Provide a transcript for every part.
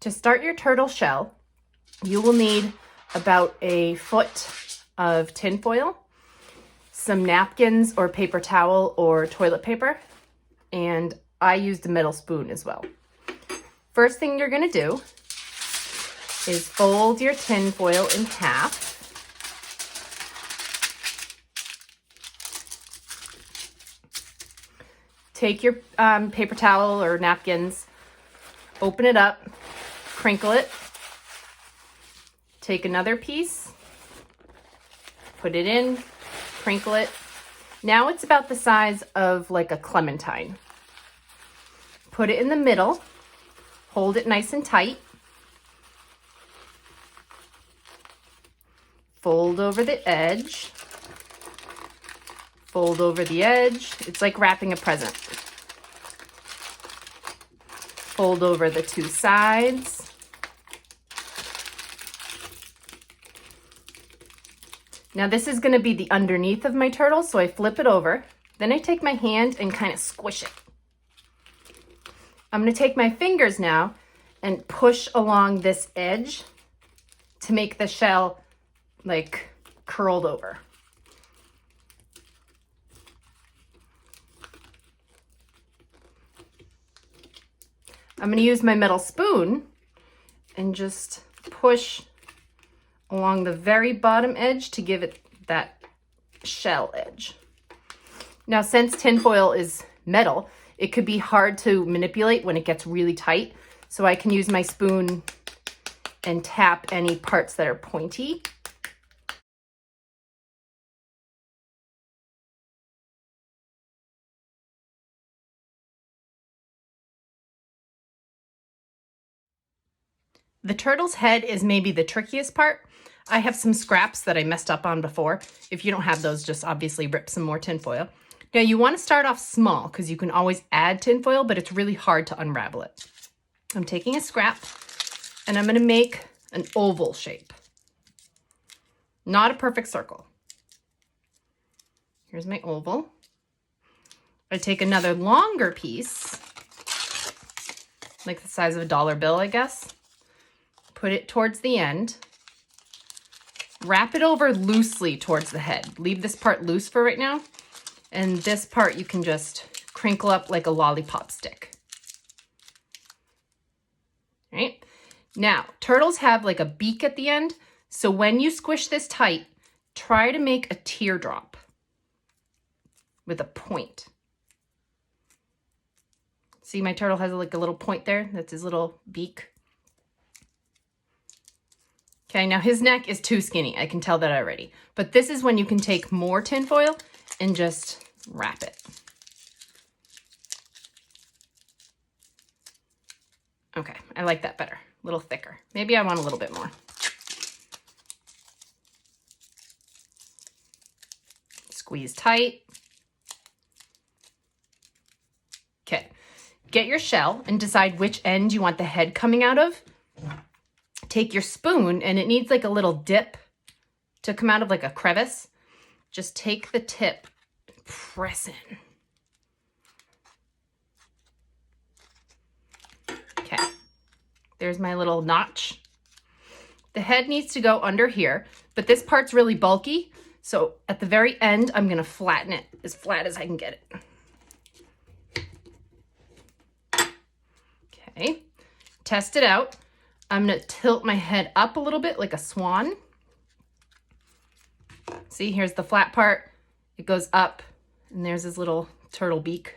To start your turtle shell, you will need about a foot of tin foil, some napkins or paper towel or toilet paper, and I used a metal spoon as well. First thing you're gonna do is fold your tin foil in half. Take your paper towel or napkins, open it up, crinkle it, take another piece, put it in, crinkle it. Now it's about the size of like a clementine. Put it in the middle, hold it nice and tight, fold over the edge, fold over the edge. It's like wrapping a present. Fold over the two sides. Now this is going to be the underneath of my turtle, so I flip it over. Then I take my hand and kind of squish it. I'm going to take my fingers now and push along this edge to make the shell like curled over. I'm going to use my metal spoon and just push along the very bottom edge to give it that shell edge. Now, since tinfoil is metal, it could be hard to manipulate when it gets really tight. So I can use my spoon and tap any parts that are pointy. The turtle's head is maybe the trickiest part. I have some scraps that I messed up on before. If you don't have those, just obviously rip some more tinfoil. Now you want to start off small because you can always add tinfoil, but it's really hard to unravel it. I'm taking a scrap and I'm going to make an oval shape. Not a perfect circle. Here's my oval. I take another longer piece, like the size of a dollar bill, I guess. Put it towards the end. Wrap it over loosely towards the head. Leave this part loose for right now. And this part you can just crinkle up like a lollipop stick. All right? Now, turtles have like a beak at the end. So when you squish this tight, try to make a teardrop with a point. See, my turtle has like a little point there. That's his little beak. Okay, now his neck is too skinny. I can tell that already. But this is when you can take more tinfoil and just wrap it. Okay, I like that better. A little thicker. Maybe I want a little bit more. Squeeze tight. Okay, get your shell and decide which end you want the head coming out of. Take your spoon, and it needs like a little dip to come out of like a crevice. Just take the tip and press in. Okay, there's my little notch. The head needs to go under here, but this part's really bulky. So at the very end, I'm gonna flatten it as flat as I can get it. Okay, test it out. I'm gonna tilt my head up a little bit like a swan. See, here's the flat part. It goes up, and there's his little turtle beak.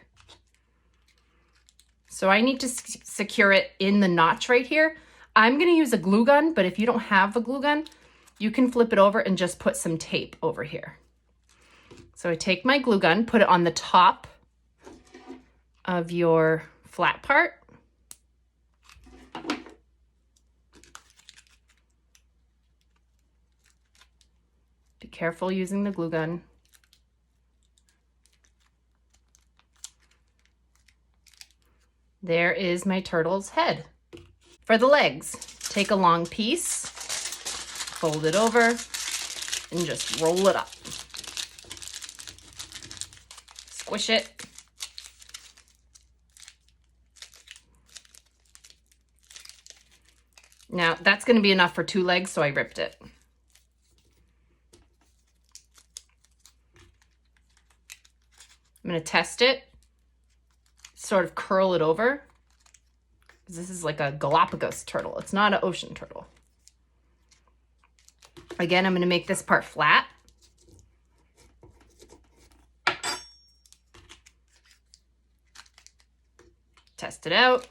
So I need to secure it in the notch right here. I'm gonna use a glue gun, but if you don't have a glue gun, you can flip it over and just put some tape over here. So I take my glue gun, put it on the top of your flat part. Be careful using the glue gun. There is my turtle's head. For the legs, take a long piece, fold it over, and just roll it up. Squish it. Now that's going to be enough for 2 legs, so I ripped it. I'm going to test it, sort of curl it over. This is like a Galapagos turtle. It's not an ocean turtle. Again, I'm going to make this part flat. Test it out.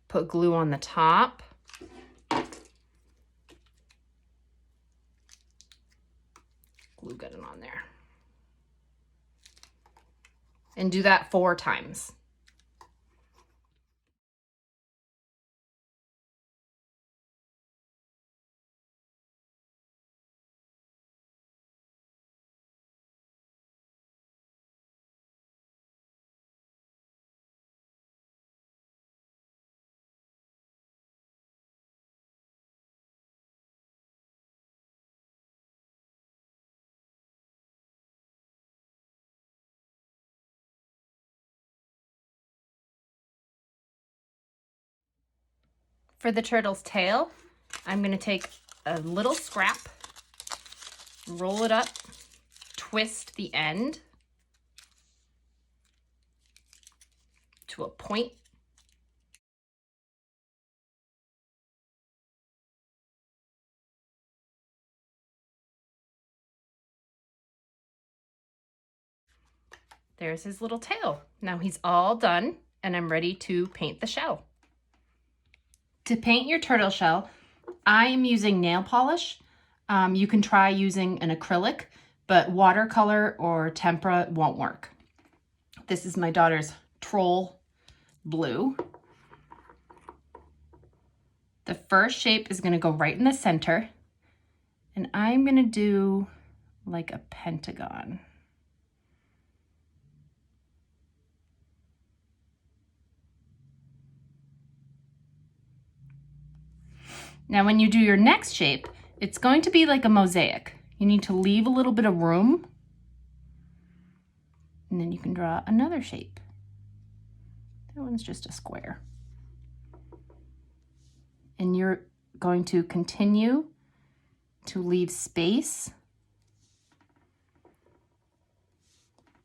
Put glue on the top. Glue gun it on there. And do that 4 times. For the turtle's tail, I'm going to take a little scrap, roll it up, twist the end to a point. There's his little tail. Now he's all done, and I'm ready to paint the shell. To paint your turtle shell, I am using nail polish. You can try using an acrylic, but watercolor or tempera won't work. This is my daughter's Troll Blue. The first shape is going to go right in the center, and I'm going to do like a pentagon. Now when you do your next shape, it's going to be like a mosaic. You need to leave a little bit of room, and then you can draw another shape. That one's just a square. And you're going to continue to leave space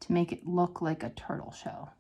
to make it look like a turtle shell.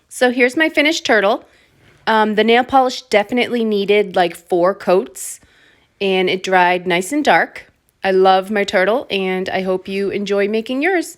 So here's my finished turtle. The nail polish definitely needed like 4 coats, and it dried nice and dark. I love my turtle, and I hope you enjoy making yours.